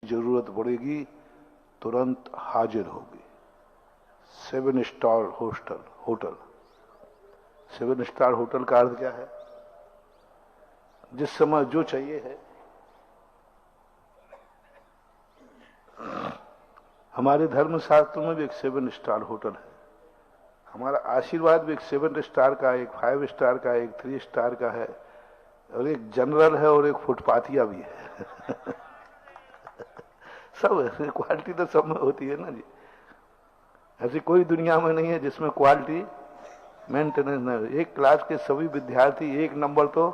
जरूरत पड़ेगी तुरंत हाजिर होगी। 7 स्टार होटल 7 स्टार होटल का अर्थ क्या है? जिस समय जो चाहिए है। हमारे धर्मशास्त्र में भी एक 7 स्टार होटल है। हमारा आशीर्वाद भी एक 7 स्टार का, एक 5 स्टार का, एक 3 स्टार का है, और एक जनरल है और एक फुटपाथिया भी है। सब क्वालिटी तो सब में होती है ना जी। ऐसी कोई दुनिया में नहीं है जिसमें क्वालिटी मेंटेनेंस न हो। एक क्लास के सभी विद्यार्थी एक नंबर तो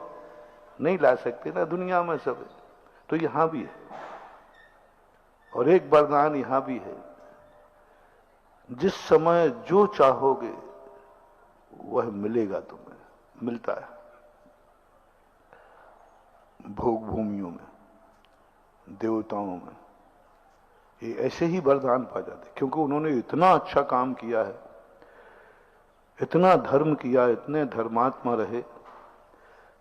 नहीं ला सकते ना, दुनिया में सब है। तो यहां भी है, और एक वरदान यहां भी है, जिस समय जो चाहोगे वह मिलेगा तुम्हें, मिलता है भोग भूमियों में, देवताओं में। ये ऐसे ही वरदान पा जाते क्योंकि उन्होंने इतना अच्छा काम किया है, इतना धर्म किया, इतने धर्मात्मा रहे,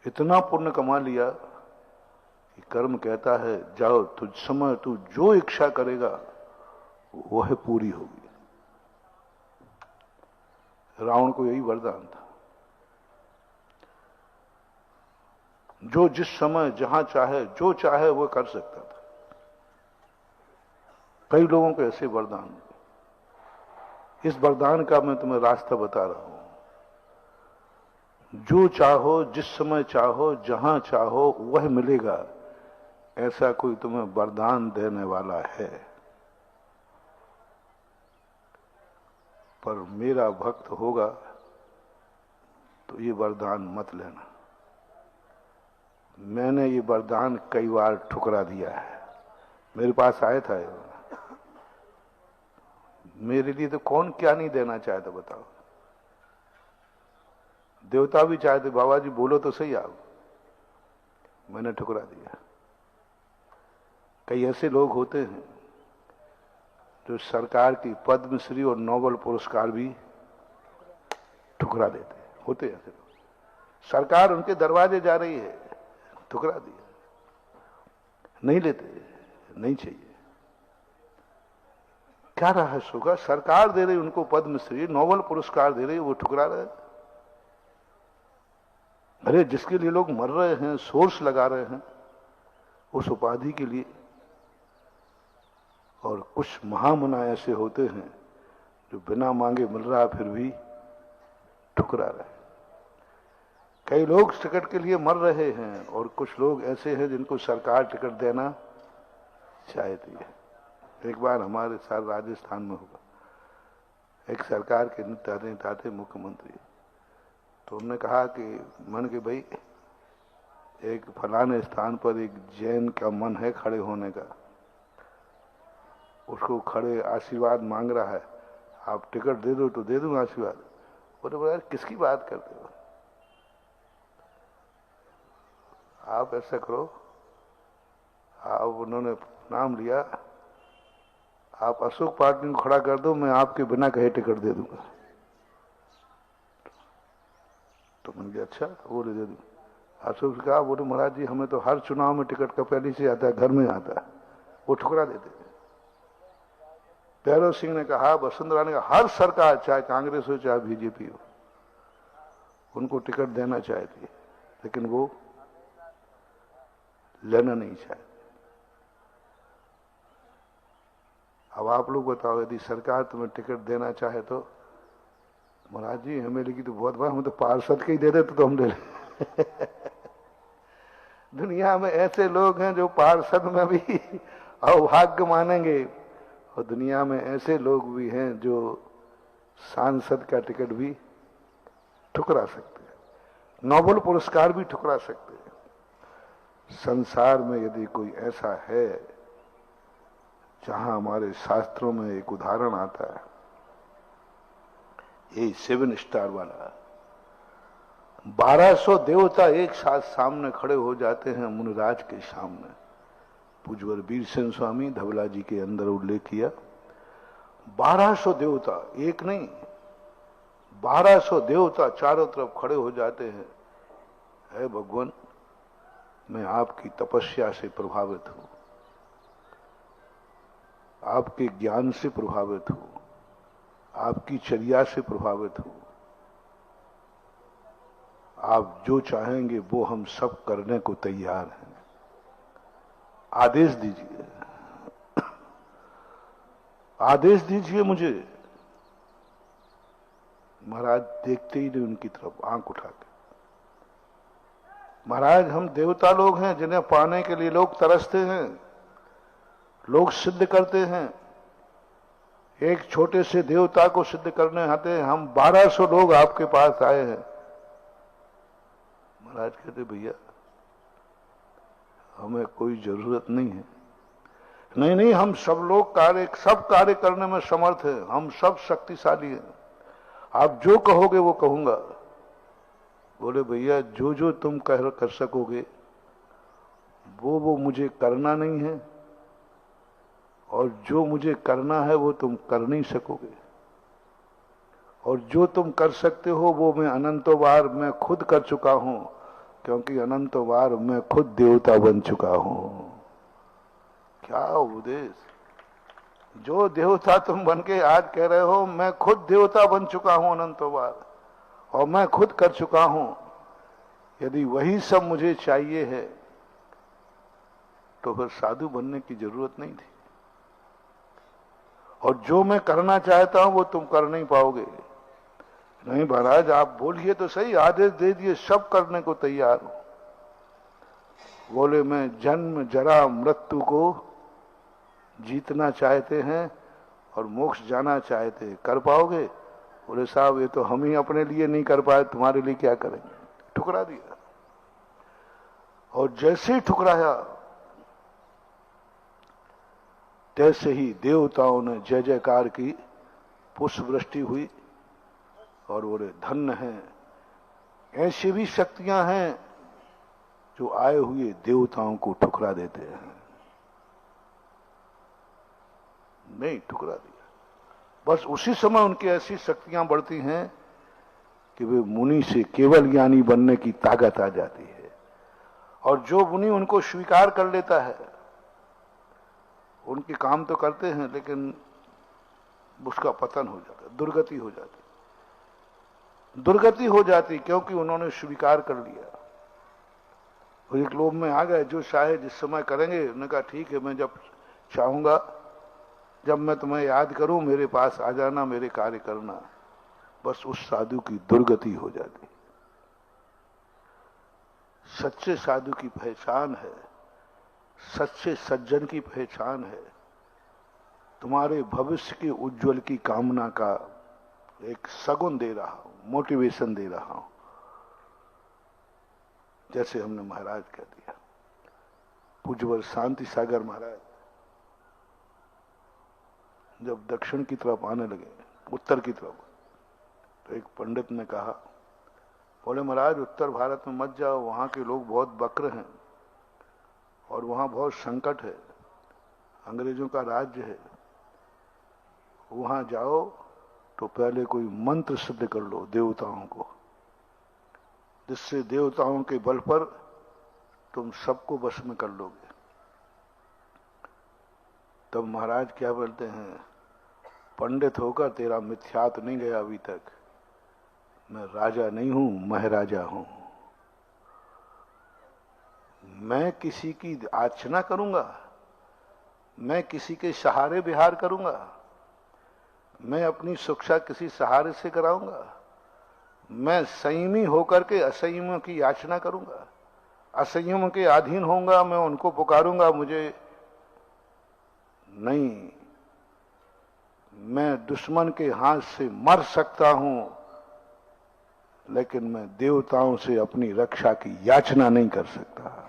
इतना पुण्य कमा लिया कि कर्म कहता है जाओ, तुझ समय तू जो इच्छा करेगा वह पूरी होगी। रावण को यही वरदान था, जो जिस समय जहां चाहे जो चाहे वो कर सकता था। कई लोगों को ऐसे वरदान, इस वरदान का मैं तुम्हें रास्ता बता रहा हूं। जो चाहो, जिस समय चाहो, जहां चाहो वह मिलेगा, ऐसा कोई तुम्हें वरदान देने वाला है। पर मेरा भक्त होगा तो ये वरदान मत लेना। मैंने ये वरदान कई बार ठुकरा दिया है। मेरे पास आया था, मेरे लिए तो कौन क्या नहीं देना चाहता बताओ। देवता भी चाहते, बाबा जी बोलो तो सही आप, मैंने ठुकरा दिया। कई ऐसे लोग होते हैं जो सरकार की पद्मश्री और नोबेल पुरस्कार भी ठुकरा देते हैं। होते ऐसे लोग, सरकार उनके दरवाजे जा रही है, ठुकरा दिया, नहीं लेते, नहीं चाहिए। क्या रहस्य होगा? सरकार दे रही उनको पद्मश्री, नोबेल पुरस्कार दे रही, वो ठुकरा रहे। अरे जिसके लिए लोग मर रहे हैं, सोर्स लगा रहे हैं उस उपाधि के लिए। और कुछ महामना ऐसे होते हैं जो बिना मांगे मिल रहा फिर भी ठुकरा रहे। कई लोग टिकट के लिए मर रहे हैं, और कुछ लोग ऐसे हैं जिनको सरकार टिकट देना चाहती है। एक बार हमारे साथ राजस्थान में होगा, एक सरकार के नेता थे मुख्यमंत्री, तो उन्होंने कहा कि मन के भाई एक फलाने स्थान पर एक जैन का मन है खड़े होने का, उसको खड़े आशीर्वाद मांग रहा है, आप टिकट दे दो तो दे दूंगा आशीर्वाद। बोले बोला किसकी बात करते हो, आप ऐसा करो, आप, उन्होंने नाम लिया, आप अशोक पार्टी को खड़ा कर दो, मैं आपके बिना कहे टिकट दे दूंगा। तो मैंने कहा अच्छा, बोले दे दूँ। अशोक से कहा, बोले महाराज जी हमें तो हर चुनाव में टिकट का पहले से आता है, घर में आता है, वो ठुकरा देते हैं। भैरव सिंह ने कहा, वसुंधरा ने कहा, हर सरकार चाहे कांग्रेस हो चाहे बीजेपी हो उनको टिकट देना चाहती है, लेकिन वो लेना नहीं चाहते। अब आप लोग बताओ, यदि सरकार तुम्हें टिकट देना चाहे तो, महाराज जी हमें लगी तो बहुत बार, हम तो पार्षद के ही दे देते तो हम ले ले। दुनिया में ऐसे लोग हैं जो पार्षद में भी अभाग्य मानेंगे, और दुनिया में ऐसे लोग भी हैं जो सांसद का टिकट भी ठुकरा सकते हैं, नोबेल पुरस्कार भी ठुकरा सकते हैं। संसार में यदि कोई ऐसा है जहां हमारे शास्त्रों में एक उदाहरण आता है, ये 7 स्टार वाला, 1200 देवता एक साथ सामने खड़े हो जाते हैं मुनिराज के सामने। पूज्यवर वीरसेन स्वामी धवला जी के अंदर उल्लेख किया, 1200 देवता, एक नहीं 1200 देवता चारों तरफ खड़े हो जाते हैं। है भगवान, मैं आपकी तपस्या से प्रभावित हूं, आपके ज्ञान से प्रभावित हूं, आपकी चर्या से प्रभावित हूं। आप जो चाहेंगे वो हम सब करने को तैयार हैं। आदेश दीजिए, आदेश दीजिए मुझे। महाराज देखते ही नहीं उनकी तरफ, आंख उठा के। महाराज हम देवता लोग हैं जिन्हें पाने के लिए लोग तरसते हैं, लोग सिद्ध करते हैं। एक छोटे से देवता को सिद्ध करने आते हैं, हम 1200 लोग आपके पास आए हैं। महाराज कहते भैया हमें कोई जरूरत नहीं है। नहीं नहीं, हम सब लोग सब कार्य करने में समर्थ हैं, हम सब शक्तिशाली हैं, आप जो कहोगे वो कहूंगा। बोले भैया जो जो तुम कर सकोगे वो मुझे करना नहीं है, और जो मुझे करना है वो तुम कर नहीं सकोगे, और जो तुम कर सकते हो वो मैं अनंतों बार मैं खुद कर चुका हूं, क्योंकि अनंतों बार मैं खुद देवता बन चुका हूं। क्या उपदेश! जो देवता तुम बन के आज कह रहे हो मैं खुद देवता बन चुका हूं अनंतों बार, और मैं खुद कर चुका हूं। यदि वही सब मुझे चाहिए है तो फिर साधु बनने की जरूरत नहीं थी, और जो मैं करना चाहता हूं वो तुम कर नहीं पाओगे। नहीं महाराज आप बोलिए तो सही, आदेश दे दिए, सब करने को तैयार हूं। बोले मैं जन्म जरा मृत्यु को जीतना चाहते हैं और मोक्ष जाना चाहते हैं, कर पाओगे? बोले साहब ये तो हम ही अपने लिए नहीं कर पाए, तुम्हारे लिए क्या करेंगे। ठुकरा दिया, और जैसे ही ठुकराया तैसे ही देवताओं ने जय जयकार की, पुष्प वृष्टि हुई, और बोले धन्य हैं, ऐसी भी शक्तियां हैं जो आए हुए देवताओं को ठुकरा देते हैं। नहीं, ठुकरा दिया। बस उसी समय उनकी ऐसी शक्तियां बढ़ती हैं कि वे मुनि से केवल ज्ञानी बनने की ताकत आ जाती है, और जो मुनि उनको स्वीकार कर लेता है उनके काम तो करते हैं लेकिन उसका पतन हो जाता है, दुर्गति हो जाती, दुर्गति हो जाती, क्योंकि उन्होंने स्वीकार कर लिया। और एक लोभ में आ गए, जो चाहे जिस समय करेंगे। उन्होंने कहा ठीक है, मैं जब चाहूंगा, जब मैं तुम्हें याद करूं मेरे पास आ जाना, मेरे कार्य करना। बस उस साधु की दुर्गति हो जाती। सच्चे साधु की पहचान है, सच्चे सज्जन की पहचान है, तुम्हारे भविष्य के उज्जवल की कामना का एक सगुन दे रहा हूं, मोटिवेशन दे रहा हूं। जैसे हमने महाराज कह दिया, पूज्यवर शांति सागर महाराज जब दक्षिण की तरफ आने लगे, उत्तर की तरफ, तो एक पंडित ने कहा, बोले महाराज उत्तर भारत में मत जाओ, वहां के लोग बहुत वक्र हैं और वहां बहुत संकट है, अंग्रेजों का राज्य है। वहां जाओ तो पहले कोई मंत्र सिद्ध कर लो देवताओं को, जिससे देवताओं के बल पर तुम सबको वश में कर लोगे। तब महाराज क्या बोलते हैं, पंडित होकर तेरा मिथ्यात्व नहीं गया अभी तक। मैं राजा नहीं हूं, महाराजा हूं। मैं किसी की आर्चना करूंगा, मैं किसी के सहारे विहार करूंगा, मैं अपनी शिक्षा किसी सहारे से कराऊंगा, मैं संयमी होकर के असंयमियों की याचना करूंगा, असंयम के अधीन होऊंगा, मैं उनको पुकारूंगा मुझे नहीं। मैं दुश्मन के हाथ से मर सकता हूं, लेकिन मैं देवताओं से अपनी रक्षा की याचना नहीं कर सकता।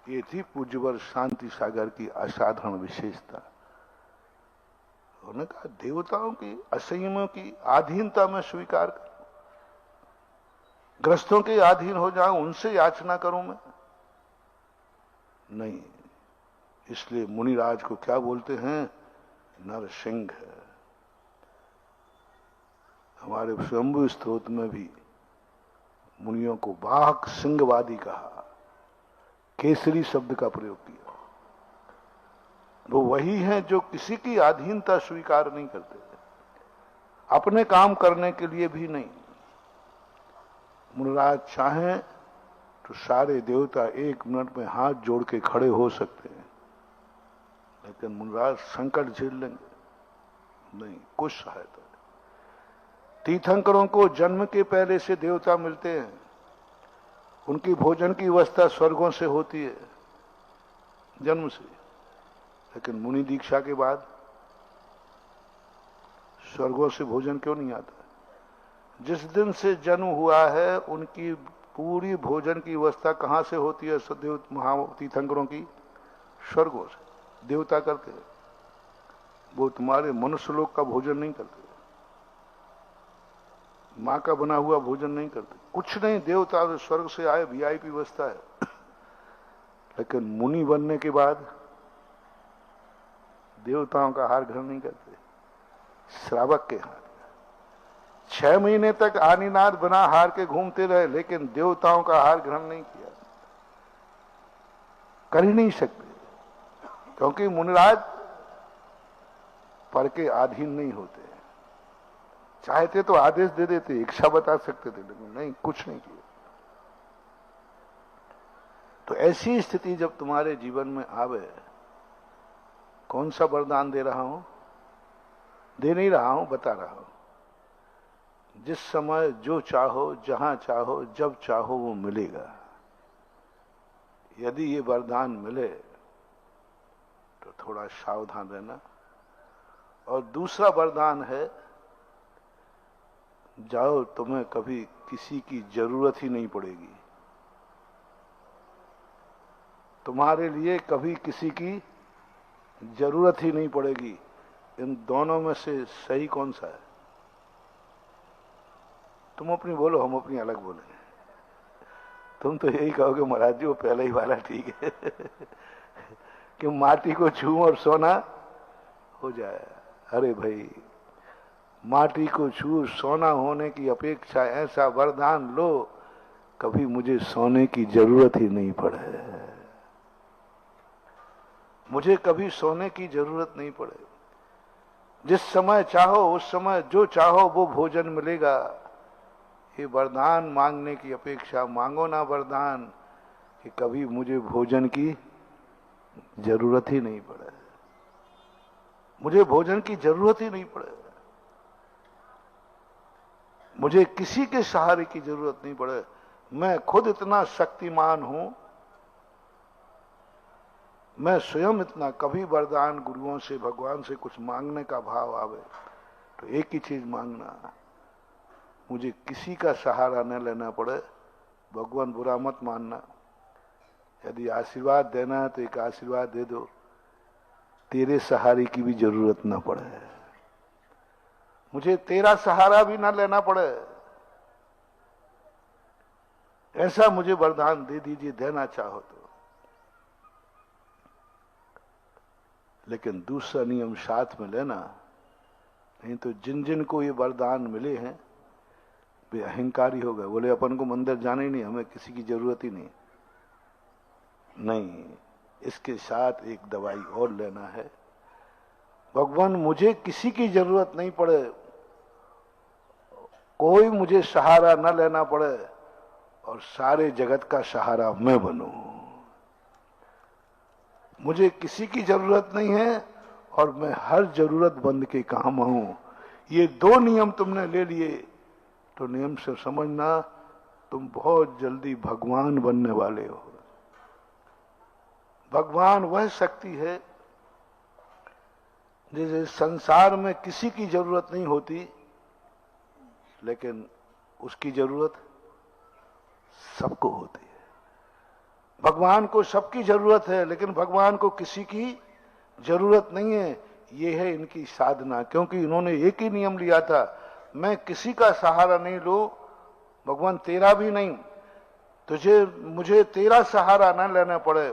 ये थी पूज्यवर शांति सागर की असाधारण विशेषता। उन्होंने कहा देवताओं की असंयमों की अधीनता में स्वीकार करूं, ग्रस्तों के अधीन हो जाऊं, उनसे याचना करूं मैं नहीं। इसलिए मुनिराज को क्या बोलते हैं, नरसिंह। हमारे स्वयंभू स्तोत्र में भी मुनियों को वाहक सिंहवादी कहा, केसरी शब्द का प्रयोग किया। वो वही हैं जो किसी की अधीनता स्वीकार नहीं करते, अपने काम करने के लिए भी नहीं। मुनिराज चाहें तो सारे देवता 1 मिनट में हाथ जोड़ के खड़े हो सकते हैं, लेकिन मुनिराज संकट झेल लेंगे नहीं, कुछ सहायता। तीर्थंकरों को जन्म के पहले से देवता मिलते हैं, उनकी भोजन की व्यवस्था स्वर्गों से होती है जन्म से, लेकिन मुनि दीक्षा के बाद स्वर्गों से भोजन क्यों नहीं आता? जिस दिन से जन्म हुआ है उनकी पूरी भोजन की व्यवस्था कहां से होती है? सदैव तीर्थंकरों की स्वर्गों से देवता करते हैं। वो तुम्हारे मनुष्य लोग का भोजन नहीं करते, मां का बना हुआ भोजन नहीं करते, कुछ नहीं। देवता स्वर्ग से आए, वीआईपी व्यवस्था है। लेकिन मुनि बनने के बाद देवताओं का आहार ग्रहण नहीं करते, श्रावक के हाथ। 6 महीने तक आनीनाथ बना हार के घूमते रहे, लेकिन देवताओं का आहार ग्रहण नहीं किया, कर ही नहीं सकते, क्योंकि मुनिराज पर के अधीन नहीं होते। चाहते तो आदेश दे देते, इच्छा बता सकते थे, लेकिन नहीं, कुछ नहीं किया। तो ऐसी स्थिति जब तुम्हारे जीवन में आवे, कौन सा वरदान दे रहा हूं? दे नहीं रहा हूं, बता रहा हूं। जिस समय जो चाहो, जहां चाहो, जब चाहो वो मिलेगा। यदि ये वरदान मिले तो थोड़ा सावधान रहना। और दूसरा वरदान है, जाओ, तुम्हें कभी किसी की जरूरत ही नहीं पड़ेगी, तुम्हारे लिए कभी किसी की जरूरत ही नहीं पड़ेगी। इन दोनों में से सही कौन सा है? तुम अपनी बोलो, हम अपनी अलग बोले। तुम तो यही कहोगे महाराज जी वो पहले ही वाला ठीक है कि माटी को छू और सोना हो जाए। अरे भाई, माटी को छू सोना होने की अपेक्षा ऐसा वरदान लो, कभी मुझे सोने की जरूरत ही नहीं पड़े, मुझे कभी सोने की जरूरत नहीं पड़े। जिस समय चाहो उस समय जो चाहो वो भोजन मिलेगा। ये वरदान मांगने की अपेक्षा मांगो ना वरदान कि कभी मुझे भोजन की जरूरत ही नहीं पड़े, मुझे भोजन की जरूरत ही नहीं पड़े, मुझे किसी के सहारे की जरूरत नहीं पड़े। मैं खुद इतना शक्तिमान हूं, मैं स्वयं इतना। कभी वरदान गुरुओं से, भगवान से कुछ मांगने का भाव आवे तो एक ही चीज मांगना, मुझे किसी का सहारा न लेना पड़े। भगवान बुरा मत मानना, यदि आशीर्वाद देना है तो एक आशीर्वाद दे दो, तेरे सहारे की भी जरूरत न पड़े, मुझे तेरा सहारा भी न लेना पड़े, ऐसा मुझे वरदान दे दीजिए, देना चाहो तो। लेकिन दूसरा नियम साथ में लेना, नहीं तो जिन जिन को ये वरदान मिले हैं वे अहंकारी हो गए, बोले अपन को मंदिर जाना ही नहीं, हमें किसी की जरूरत ही नहीं। नहीं, इसके साथ एक दवाई और लेना है, भगवान मुझे किसी की जरूरत नहीं पड़े, कोई मुझे सहारा न लेना पड़े और सारे जगत का सहारा मैं बनूं। मुझे किसी की जरूरत नहीं है और मैं हर जरूरतमंद के काम आऊं। ये 2 नियम तुमने ले लिए तो नियम से समझना तुम बहुत जल्दी भगवान बनने वाले हो। भगवान वह शक्ति है जिसे संसार में किसी की जरूरत नहीं होती, लेकिन उसकी जरूरत सबको होती है। भगवान को सबकी जरूरत है, लेकिन भगवान को किसी की जरूरत नहीं है। ये है इनकी साधना, क्योंकि इन्होंने एक ही नियम लिया था, मैं किसी का सहारा नहीं लूं, भगवान तेरा भी नहीं, मुझे तेरा सहारा ना लेना पड़े,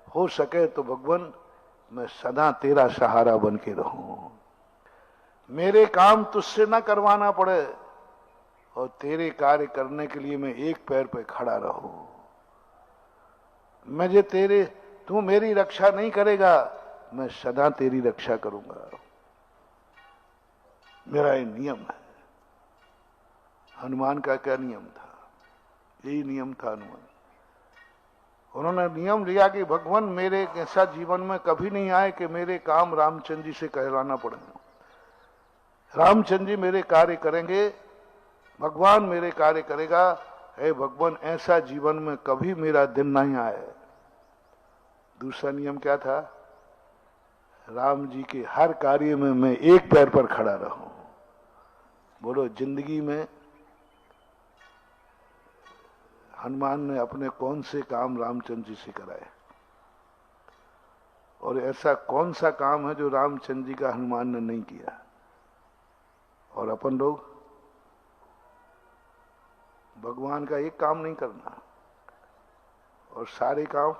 हो सके तो भगवान मैं सदा तेरा सहारा बन के रहूं, मेरे काम तुझसे ना करवाना पड़े और तेरे कार्य करने के लिए मैं एक पैर पे खड़ा रहूं। तू मेरी रक्षा नहीं करेगा, मैं सदा तेरी रक्षा करूंगा। मेरा ये नियम है। हनुमान का क्या नियम था? यही नियम था हनुमान। उन्होंने नियम लिया कि भगवान मेरे ऐसा जीवन में कभी नहीं आए कि मेरे काम रामचंद्र जी से कहलाना पड़े। रामचंद्र जी मेरे कार्य करेंगे, भगवान मेरे कार्य करेगा। हे भगवान, ऐसा जीवन में कभी मेरा दिन नहीं आए। दूसरा नियम क्या था? राम जी के हर कार्य में मैं एक पैर पर खड़ा रहूं। बोलो, जिंदगी में हनुमान ने अपने कौन से काम रामचंद्र जी से कराए? और ऐसा कौन सा काम है जो रामचंद्र जी का हनुमान ने नहीं किया? और अपन लोग भगवान का एक काम नहीं करना और सारे काम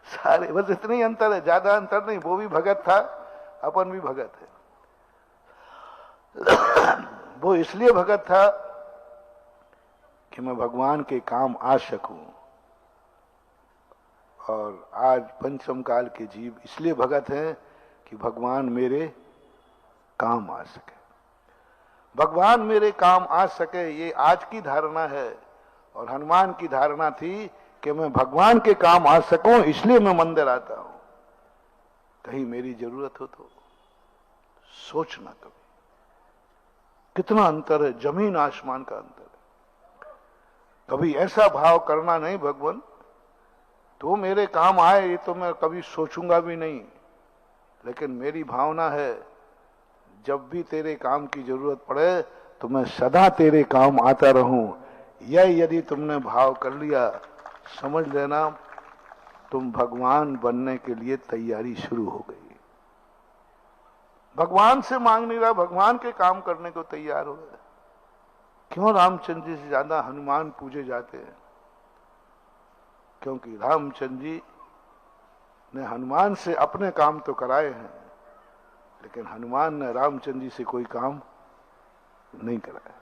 सारे, बस इतना ही अंतर है, ज्यादा अंतर नहीं। वो भी भगत था, अपन भी भगत है। वो इसलिए भगत था कि मैं भगवान के काम आ सकूं, और आज पंचम काल के जीव इसलिए भगत हैं कि भगवान मेरे काम आ सके। भगवान मेरे काम आ सके, ये आज की धारणा है। और हनुमान की धारणा थी कि मैं भगवान के काम आ सकूं, इसलिए मैं मंदिर आता हूं। कहीं मेरी जरूरत हो तो सोचना। कभी कितना अंतर है, जमीन आसमान का अंतर है। कभी ऐसा भाव करना नहीं, भगवान तो मेरे काम आए, ये तो मैं कभी सोचूंगा भी नहीं। लेकिन मेरी भावना है, जब भी तेरे काम की जरूरत पड़े तो मैं सदा तेरे काम आता रहूं। यह यदि तुमने भाव कर लिया, समझ लेना तुम भगवान बनने के लिए तैयारी शुरू हो गई। भगवान से मांग नहीं रहा, भगवान के काम करने को तैयार हो गए। क्यों रामचंद्र जी से ज्यादा हनुमान पूजे जाते हैं? क्योंकि रामचंद्र जी ने हनुमान से अपने काम तो कराए हैं, लेकिन हनुमान ने रामचंद्र जी से कोई काम नहीं कराया।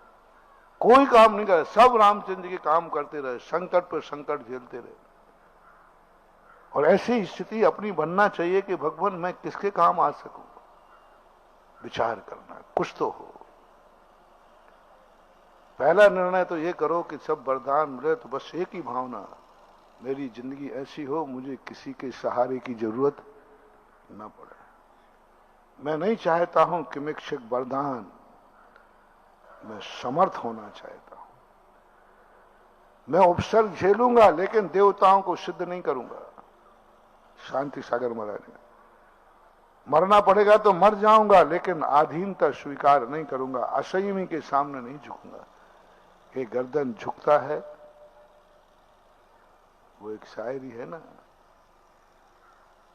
कोई काम नहीं कराया, सब रामचंद्र जी के काम करते रहे, संकट पर संकट झेलते रहे। और ऐसी स्थिति अपनी बनना चाहिए कि भगवान मैं किसके काम आ सकूं। विचार करना, कुछ तो हो। पहला निर्णय तो ये करो कि सब वरदान मिले तो बस एक ही भावना, मेरी जिंदगी ऐसी हो मुझे किसी के सहारे की जरूरत न पड़े। मैं नहीं चाहता हूं कि मिक्षक वरदान, मैं समर्थ होना चाहता हूं। मैं उपसर्ग झेलूंगा लेकिन देवताओं को सिद्ध नहीं करूंगा। शांति सागर महाराज ने, मरना पड़ेगा तो मर जाऊंगा लेकिन अधीनता स्वीकार नहीं करूंगा, असंयमी के सामने नहीं झुकूंगा। ये गर्दन झुकता है, वो एक शायरी है ना,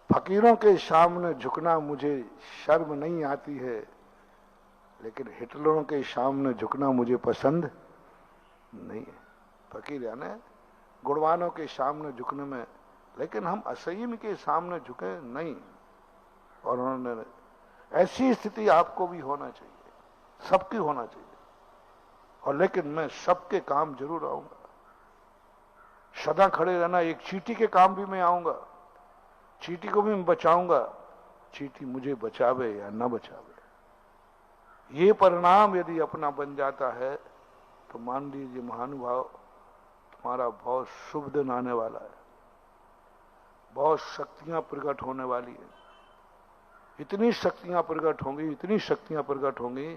फकीरों के सामने झुकना मुझे शर्म नहीं आती है, लेकिन हिटलरों के सामने झुकना मुझे पसंद नहीं है। फकीर यानी गुणवानों के सामने झुकने में, लेकिन हम असंयमी के सामने झुके नहीं। और उन्होंने, ऐसी स्थिति आपको भी होना चाहिए, सबकी होना चाहिए। और लेकिन मैं सबके काम जरूर आऊंगा, सदा खड़े रहना। एक चींटी के काम भी मैं आऊंगा, चींटी को भी मैं बचाऊंगा, चींटी मुझे बचावे या न बचावे। ये परिणाम यदि अपना बन जाता है तो मान लीजिए महानुभाव, तुम्हारा बहुत शुभ दिन आने वाला है, बहुत शक्तियां प्रकट होने वाली है। इतनी शक्तियां प्रकट होंगी, इतनी शक्तियां प्रकट होंगी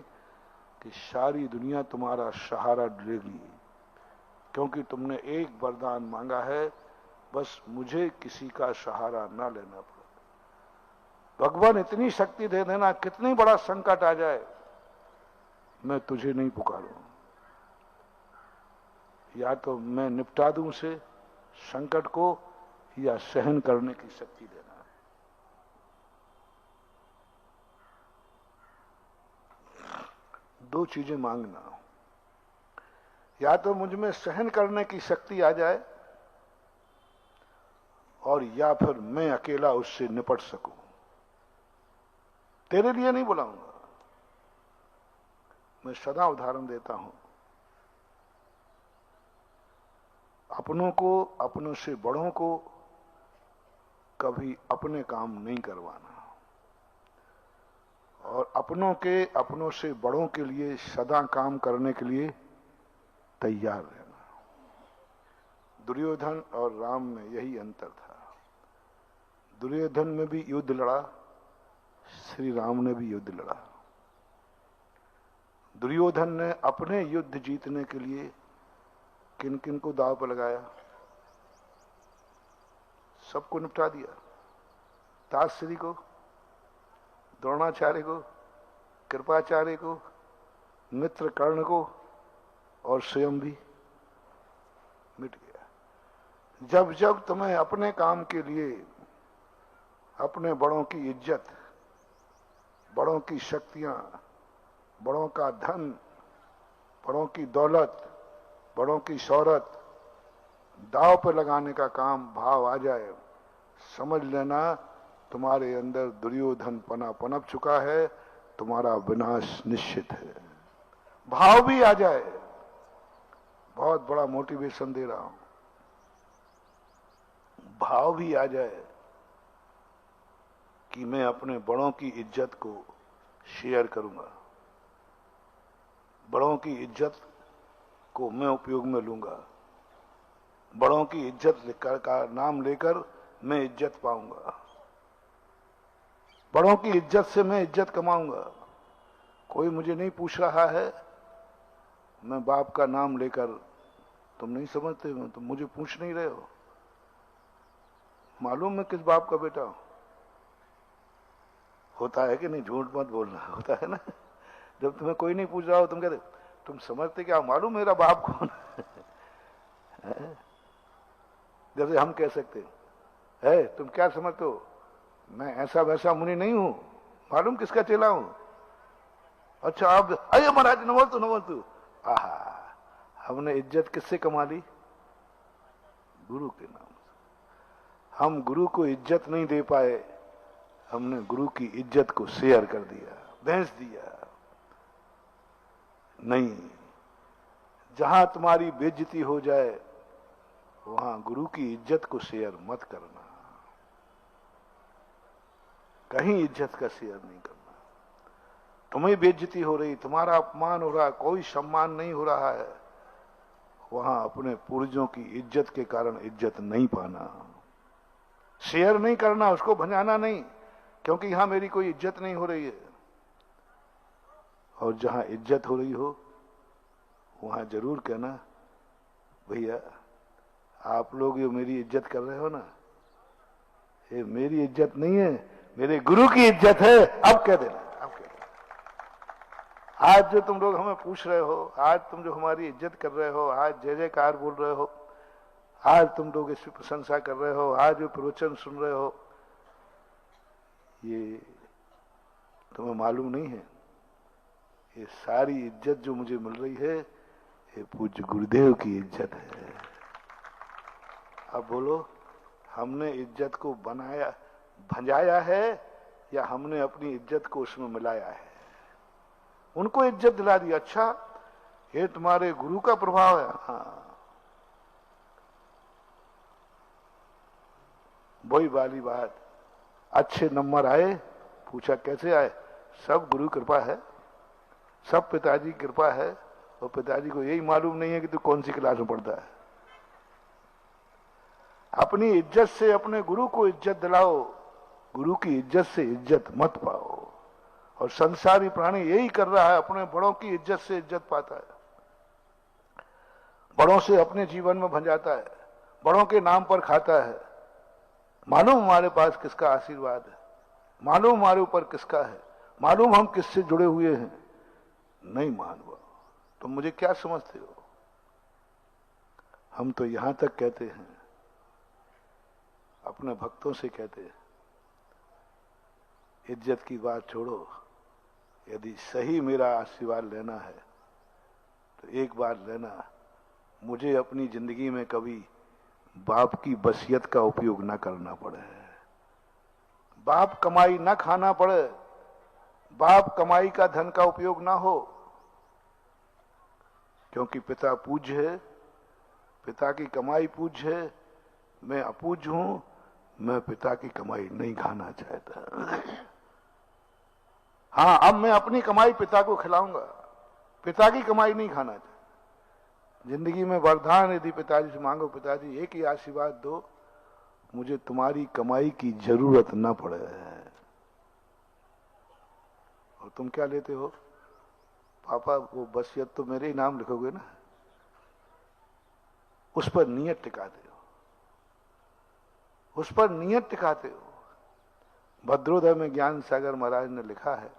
कि सारी दुनिया तुम्हारा सहारा लेगी, क्योंकि तुमने एक वरदान मांगा है, बस मुझे किसी का सहारा ना लेना पड़े। भगवान इतनी शक्ति दे देना, कितनी बड़ा संकट आ जाए मैं तुझे नहीं पुकारूं, या तो मैं निपटा दूं उसे संकट को, या सहन करने की शक्ति देना। दो चीजें मांगना, या तो मुझ में सहन करने की शक्ति आ जाए, और या फिर मैं अकेला उससे निपट सकूं। तेरे लिए नहीं बुलाऊंगा। मैं सदा उदाहरण देता हूं, अपनों को, अपनों से बड़ों को कभी अपने काम नहीं करवाना और अपनों से बड़ों के लिए सदा काम करने के लिए तैयार रहना। दुर्योधन और राम में यही अंतर था। दुर्योधन में भी युद्ध लड़ा, श्री राम ने भी युद्ध लड़ा। दुर्योधन ने अपने युद्ध जीतने के लिए किन किन को दांव पर लगाया? सबको निपटा दिया। ताश्री को, द्रोणाचार्य को, कृपाचार्य को, मित्र कर्ण को और स्वयं भी मिट गया। जब जब तुम्हें अपने काम के लिए अपने बड़ों की इज्जत, बड़ों की शक्तियां, बड़ों का धन, बड़ों की दौलत, बड़ों की शौहरत दांव पर लगाने का काम भाव आ जाए, समझ लेना तुम्हारे अंदर दुर्योधन पना पनप चुका है, तुम्हारा विनाश निश्चित है। भाव भी आ जाए, बहुत बड़ा मोटिवेशन दे रहा हूं, भाव भी आ जाए कि मैं अपने बड़ों की इज्जत को शेयर करूंगा, बड़ों की इज्जत को मैं उपयोग में लूंगा, बड़ों की इज्जत का नाम लेकर मैं इज्जत पाऊंगा, बड़ों की इज्जत से मैं इज्जत कमाऊंगा। कोई मुझे नहीं पूछ रहा है, मैं बाप का नाम लेकर, तुम नहीं समझते हो, तुम मुझे पूछ नहीं रहे हो, मालूम मैं किस बाप का बेटा हूं। होता है कि नहीं? झूठ मत बोलना, होता है ना? जब तुम्हें कोई नहीं पूछ रहा हो तुम कहते तुम समझते क्या, मालूम मेरा बाप कौन है? जैसे हम कह सकते है तुम क्या समझते हो, मैं ऐसा वैसा मुनि नहीं हूं, मालूम किसका चेला हूं। अच्छा आप, अरे महाराज नमल तू आहा, हमने इज्जत किससे कमा ली? गुरु के नाम से। हम गुरु को इज्जत नहीं दे पाए, हमने गुरु की इज्जत को शेयर कर दिया, बेच दिया। नहीं, जहां तुम्हारी बेइज्जती हो जाए वहां गुरु की इज्जत को शेयर मत करना, कहीं इज्जत का शेयर नहीं करना। तुम्हें बेइज्जती हो रही, तुम्हारा अपमान हो रहा, कोई सम्मान नहीं हो रहा है, वहां अपने पूर्वजों की इज्जत के कारण इज्जत नहीं पाना, शेयर नहीं करना, उसको भंजाना नहीं, क्योंकि यहां मेरी कोई इज्जत नहीं हो रही है। और जहां इज्जत हो रही हो वहां जरूर कहना, भैया आप लोग ये मेरी इज्जत कर रहे हो ना, ये मेरी इज्जत नहीं है, मेरे गुरु की इज्जत है। अब कह देना, अब कह देना। आज जो तुम लोग हमें पूछ रहे हो, आज तुम जो हमारी इज्जत कर रहे हो, आज जय जयकार बोल रहे हो, आज तुम लोग इसकी प्रशंसा कर रहे हो, आज जो प्रवचन सुन रहे हो, ये तुम्हें मालूम नहीं है, ये सारी इज्जत जो मुझे मिल रही है ये पूज्य गुरुदेव की इज्जत है। अब बोलो, हमने इज्जत को बनाया, भंजाया है, या हमने अपनी इज्जत को उसमें मिलाया है? उनको इज्जत दिला दी, अच्छा ये तुम्हारे गुरु का प्रभाव है। हाँ, वही वाली बात, अच्छे नंबर आए, पूछा कैसे आए, सब गुरु कृपा है, सब पिताजी की कृपा है, और पिताजी को यही मालूम नहीं है कि तू कौन सी क्लास में पढ़ता है। अपनी इज्जत से अपने गुरु को इज्जत दिलाओ, गुरु की इज्जत से इज्जत मत पाओ। और संसारी प्राणी यही कर रहा है, अपने बड़ों की इज्जत से इज्जत पाता है, बड़ों से अपने जीवन में भंजाता है, बड़ों के नाम पर खाता है। मालूम हमारे पास किसका आशीर्वाद है, मालूम हमारे ऊपर किसका है, मालूम हम किससे जुड़े हुए हैं। नहीं मालूम, तुम मुझे क्या समझते हो? हम तो यहां तक कहते हैं, अपने भक्तों से कहते हैं, इज्जत की बात छोड़ो, यदि सही मेरा आशीर्वाद लेना है तो एक बार लेना, मुझे अपनी जिंदगी में कभी बाप की वसीयत का उपयोग न करना पड़े, बाप कमाई न खाना पड़े, बाप कमाई का धन का उपयोग ना हो, क्योंकि पिता पूज्य है, पिता की कमाई पूज्य है, मैं अपूज्य हूं, मैं पिता की कमाई नहीं खाना चाहता। हाँ, अब मैं अपनी कमाई पिता को खिलाऊंगा, पिता की कमाई नहीं खाना चाहता। जिंदगी में वरदान यदि पिताजी से मांगो, पिताजी एक ही आशीर्वाद दो, मुझे तुम्हारी कमाई की जरूरत न पड़े। और तुम क्या लेते हो? पापा वो वसीयत तो मेरे ही नाम लिखोगे ना, उस पर नियत टिकाते हो, उस पर नियत टिकाते हो। भद्रोदय में ज्ञान सागर महाराज ने लिखा है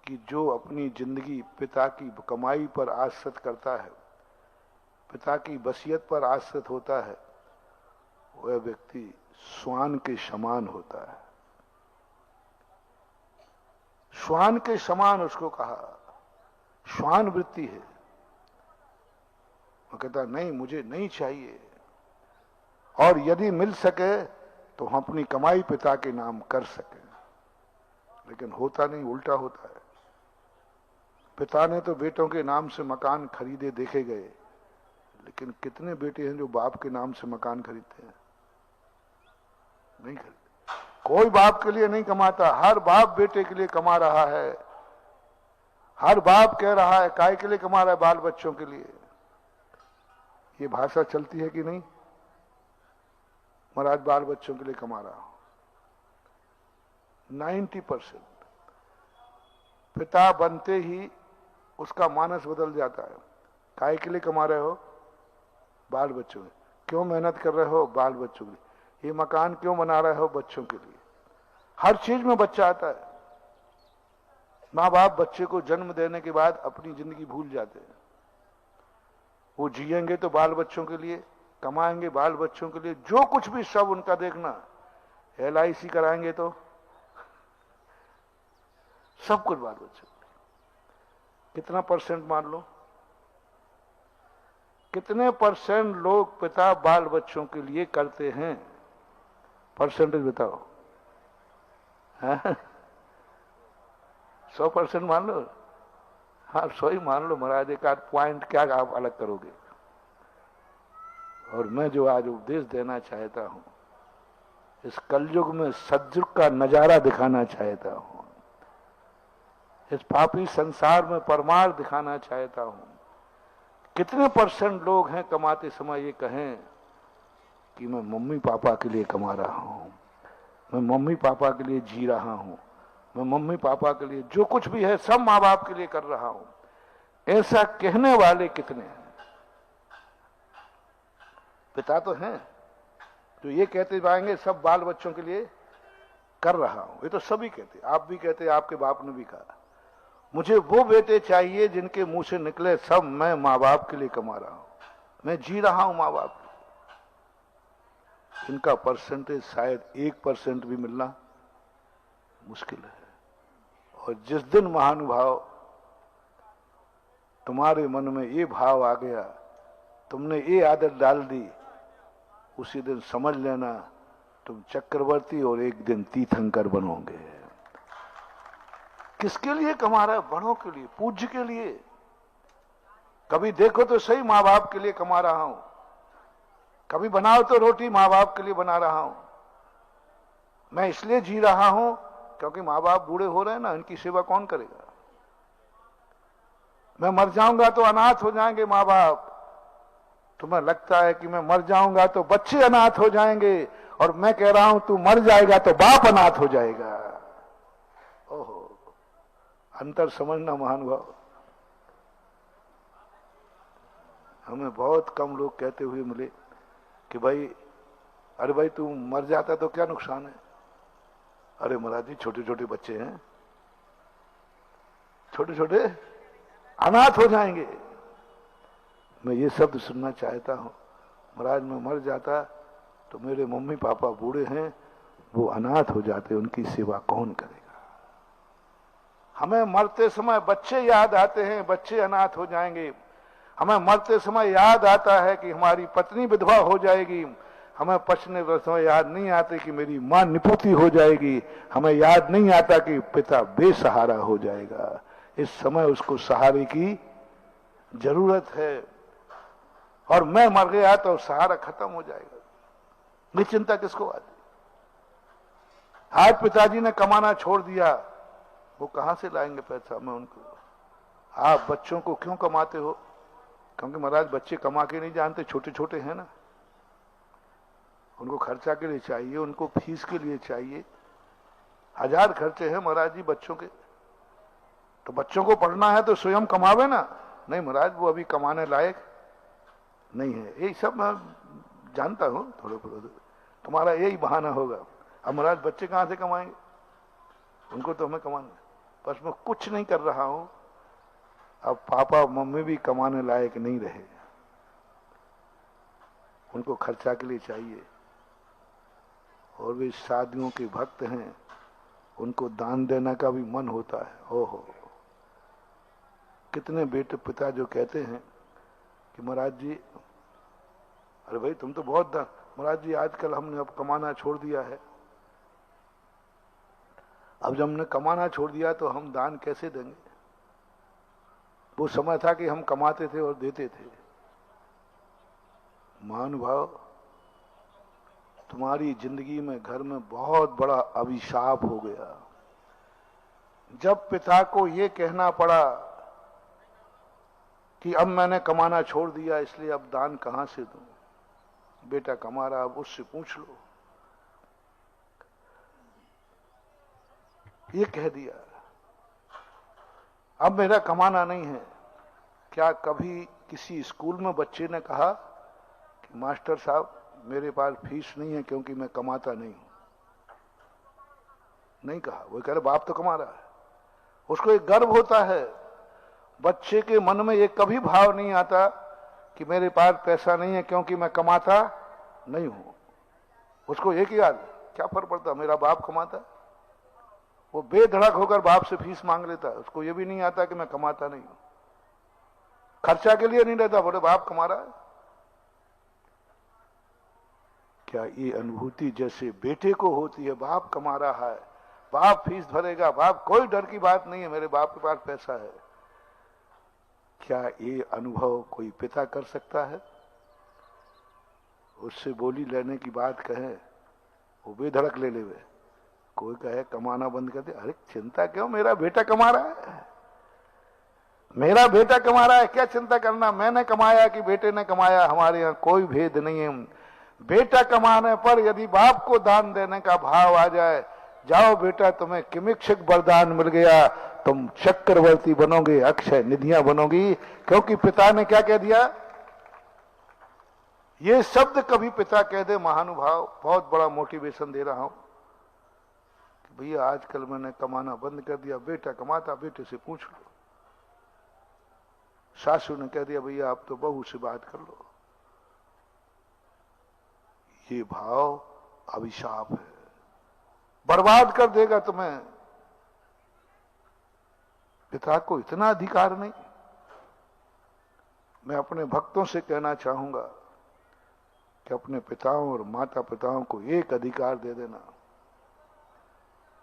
कि जो अपनी जिंदगी पिता की कमाई पर आश्रित करता है, पिता की वसीयत पर आश्रित होता है, वह व्यक्ति श्वान के समान होता है। श्वान के समान उसको कहा, श्वान वृत्ति है। वो कहता नहीं, मुझे नहीं चाहिए, और यदि मिल सके तो हम अपनी कमाई पिता के नाम कर सके। लेकिन होता नहीं, उल्टा होता है। पिता ने तो बेटों के नाम से मकान खरीदे देखे गए, लेकिन कितने बेटे हैं जो बाप के नाम से मकान खरीदते हैं? नहीं खरीदते। कोई बाप के लिए नहीं कमाता, हर बाप बेटे के लिए कमा रहा है। हर बाप कह रहा है, काय के लिए कमा रहा है? बाल बच्चों के लिए। ये भाषा चलती है कि नहीं? महाराज बाल बच्चों के लिए कमा रहा हूं। 90% पिता बनते ही उसका मानस बदल जाता है। काय के लिए कमा रहे हो? बाल बच्चों के। क्यों मेहनत कर रहे हो? बाल बच्चों के लिए। ये मकान क्यों बना रहे हो? बच्चों के लिए। हर चीज में बच्चा आता है। माँ बाप बच्चे को जन्म देने के बाद अपनी जिंदगी भूल जाते हैं। वो जिएंगे तो बाल बच्चों के लिए, कमाएंगे बाल बच्चों के लिए, जो कुछ भी सब उनका देखना। LIC कराएंगे तो सब कुछ बाल बच्चों के लिए। कितना परसेंट मान लो? कितने परसेंट लोग पिता बाल बच्चों के लिए करते हैं? परसेंटेज बताओ। 100% मान लो। हाँ, 100 ही मान लो महाराज। एक आध पॉइंट क्या आप अलग करोगे? और मैं जो आज उपदेश देना चाहता हूं, इस कलयुग में सतयुग का नजारा दिखाना चाहता हूं, इस पापी संसार में परमार्थ दिखाना चाहता हूं। कितने परसेंट लोग हैं कमाते समय ये कहें कि मैं मम्मी पापा के लिए कमा रहा हूं, मैं मम्मी पापा के लिए जी रहा हूं, मैं मम्मी पापा के लिए जो कुछ भी है सब माँ बाप के लिए कर रहा हूं। ऐसा कहने वाले कितने हैं? पिता तो हैं जो ये कहते जाएंगे सब बाल बच्चों के लिए कर रहा हूं। ये तो सभी कहते, आप भी कहते, आपके बाप ने भी कहा। मुझे वो बेटे चाहिए जिनके मुंह से निकले सब मैं माँ बाप के लिए कमा रहा हूं, मैं जी रहा हूं माँ बाप के लिए। इनका परसेंटेज शायद 1% भी मिलना मुश्किल है। और जिस दिन महानुभाव तुम्हारे मन में ये भाव आ गया, तुमने ये आदत डाल दी, उसी दिन समझ लेना तुम चक्रवर्ती और एक दिन तीर्थंकर बनोगे। किसके लिए कमा रहा है? बड़ों के लिए, पूज्य के लिए। कभी देखो तो सही, माँ बाप के लिए कमा रहा हूं। कभी बनाओ तो रोटी माँ बाप के लिए बना रहा हूं। मैं इसलिए जी रहा हूं क्योंकि माँ बाप बूढ़े हो रहे हैं ना, इनकी सेवा कौन करेगा? मैं मर जाऊंगा तो अनाथ हो जाएंगे माँ बाप। तुम्हें लगता है कि मैं मर जाऊंगा तो बच्चे अनाथ हो जाएंगे, और मैं कह रहा हूं तू मर जाएगा तो बाप अनाथ हो जाएगा। ओहो, अंतर समझना महानुभाव। हमें बहुत कम लोग कहते हुए मिले कि भाई, अरे भाई तू मर जाता तो क्या नुकसान है? अरे महाराज जी, छोटे छोटे बच्चे हैं, छोटे छोटे अनाथ हो जाएंगे। मैं ये शब्द सुनना चाहता हूं। महाराज मैं मर जाता तो मेरे मम्मी पापा बूढ़े हैं, वो अनाथ हो जाते, उनकी सेवा कौन करेगा? हमें मरते समय बच्चे याद आते हैं, बच्चे अनाथ हो जाएंगे। हमें मरते समय याद आता है कि हमारी पत्नी विधवा हो जाएगी। हमें पछने समय याद नहीं आते कि मेरी मां निपुती हो जाएगी। हमें याद नहीं आता कि पिता बेसहारा हो जाएगा। इस समय उसको सहारे की जरूरत है, और मैं मर गया तो सहारा खत्म हो जाएगा। ये चिंता किसको आती? आज पिताजी ने कमाना छोड़ दिया, वो कहां से लाएंगे पैसा? मैं उनको, आप बच्चों को क्यों कमाते हो? क्योंकि महाराज बच्चे कमा के नहीं जानते, छोटे छोटे हैं ना, उनको खर्चा के लिए चाहिए, उनको फीस के लिए चाहिए। हजार खर्चे हैं महाराज जी बच्चों के। तो बच्चों को पढ़ना है तो स्वयं कमावे ना। नहीं महाराज, वो अभी कमाने लायक नहीं है। यही सब मैं जानता हूं, थोड़े थोड़े तुम्हारा यही बहाना होगा। अब महाराज बच्चे कहां से कमाएंगे? उनको तो हमें कमाना है। बस मैं कुछ नहीं कर रहा हूं। अब पापा मम्मी भी कमाने लायक नहीं रहे, उनको खर्चा के लिए चाहिए। और वे शादियों के भक्त हैं, उनको दान देने का भी मन होता है। ओहो, कितने बेटे पिता जो कहते हैं कि महाराज जी, अरे भाई तुम तो बहुत दान, महाराज जी आजकल हमने अब कमाना छोड़ दिया है, अब जब हमने कमाना छोड़ दिया तो हम दान कैसे देंगे? वो समय था कि हम कमाते थे और देते थे। महानुभाव, तुम्हारी जिंदगी में घर में बहुत बड़ा अभिशाप हो गया। जब पिता को ये कहना पड़ा कि अब मैंने कमाना छोड़ दिया, इसलिए अब दान कहां से दूं? बेटा कमा रहा, अब उससे पूछ लो। ये कह दिया, अब मेरा कमाना नहीं है। क्या कभी किसी स्कूल में बच्चे ने कहा कि मास्टर साहब मेरे पास फीस नहीं है क्योंकि मैं कमाता नहीं हूं? नहीं कहा। वो कह रहे बाप तो कमा रहा है, उसको एक गर्व होता है। बच्चे के मन में एक कभी भाव नहीं आता कि मेरे पास पैसा नहीं है क्योंकि मैं कमाता नहीं हूं। उसको एक ही याद, क्या फर्क पड़ता, मेरा बाप कमाता। वो बेधड़क होकर बाप से फीस मांग लेता है। उसको ये भी नहीं आता कि मैं कमाता नहीं हूं। खर्चा के लिए नहीं रहता, बोले बाप कमा रहा है। क्या ये अनुभूति जैसे बेटे को होती है, बाप कमा रहा है, बाप फीस भरेगा, बाप, कोई डर की बात नहीं है, मेरे बाप के पास पैसा है। क्या ये अनुभव कोई पिता कर सकता है? उससे बोली लेने की बात कहे, वो बेधड़क ले लेवे। कोई कहे कमाना बंद कर दे, अरे चिंता क्यों, मेरा बेटा कमा रहा है, मेरा बेटा कमा रहा है, क्या चिंता करना? मैंने कमाया कि बेटे ने कमाया, हमारे यहाँ कोई भेद नहीं है। बेटा कमाने पर यदि बाप को दान देने का भाव आ जाए, जाओ बेटा तुम्हें किमिक्षक वरदान मिल गया, तुम चक्रवर्ती बनोगे, अक्षय निधियां बनोगी। क्योंकि पिता ने क्या कह दिया? ये शब्द कभी पिता कह दे, महानुभाव, बहुत बड़ा मोटिवेशन दे रहा हूं कि भैया आजकल मैंने कमाना बंद कर दिया, बेटा कमाता, बेटे से पूछ लो। सासू ने कह दिया भैया आप तो बहू से बात कर लो। ये भाव अभिशाप है, बर्बाद कर देगा तुम्हें। पिता को इतना अधिकार नहीं। मैं अपने भक्तों से कहना चाहूंगा कि अपने पिताओं और माता पिताओं को एक अधिकार दे देना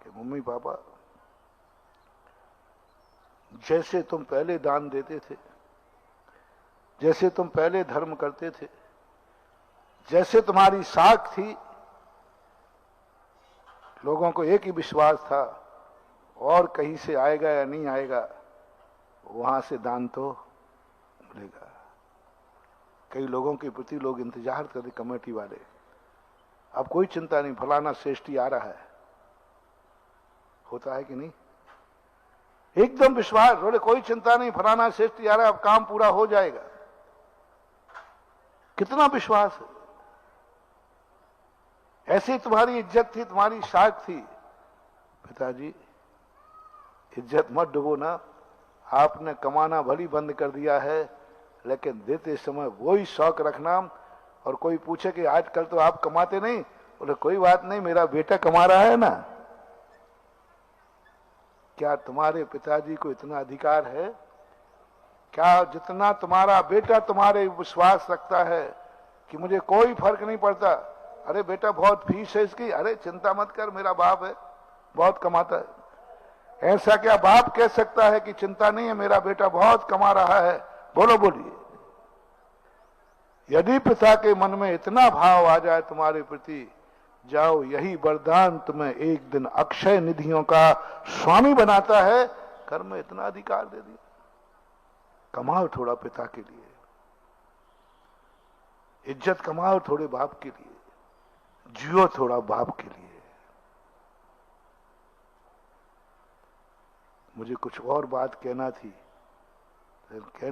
कि मम्मी पापा, जैसे तुम पहले दान देते थे, जैसे तुम पहले धर्म करते थे, जैसे तुम्हारी साख थी, लोगों को एक ही विश्वास था और कहीं से आएगा या नहीं आएगा, वहां से दान तो मिलेगा। कई लोगों के प्रति लोग इंतजार करते, कमेटी वाले, अब कोई चिंता नहीं, फलाना श्रेष्ठी आ रहा है, होता है कि नहीं? एकदम विश्वास, बोले कोई चिंता नहीं, फलाना श्रेष्ठी आ रहा है, अब काम पूरा हो जाएगा। कितना विश्वास है। ऐसी तुम्हारी इज्जत थी, तुम्हारी साख थी। पिताजी इज्जत मत डुबो ना, आपने कमाना भली बंद कर दिया है, लेकिन देते समय वही शौक रखना। और कोई पूछे कि आजकल तो आप कमाते नहीं, बोले कोई बात नहीं, मेरा बेटा कमा रहा है ना। क्या तुम्हारे पिताजी को इतना अधिकार है? क्या जितना तुम्हारा बेटा तुम्हारे विश्वास रखता है कि मुझे कोई फर्क नहीं पड़ता, अरे बेटा बहुत फीस है इसकी, अरे चिंता मत कर, मेरा बाप है, बहुत कमाता है। ऐसा क्या बाप कह सकता है कि चिंता नहीं है, मेरा बेटा बहुत कमा रहा है? बोलो बोलिए। यदि पिता के मन में इतना भाव आ जाए तुम्हारे प्रति, जाओ, यही वरदान तुम्हें एक दिन अक्षय निधियों का स्वामी बनाता है। कर्म में इतना अधिकार दे दिया। कमाओ थोड़ा पिता के लिए, इज्जत कमाओ थोड़े बाप के लिए, जियो थोड़ा बाप के लिए। मुझे कुछ और बात कहना थी, कहने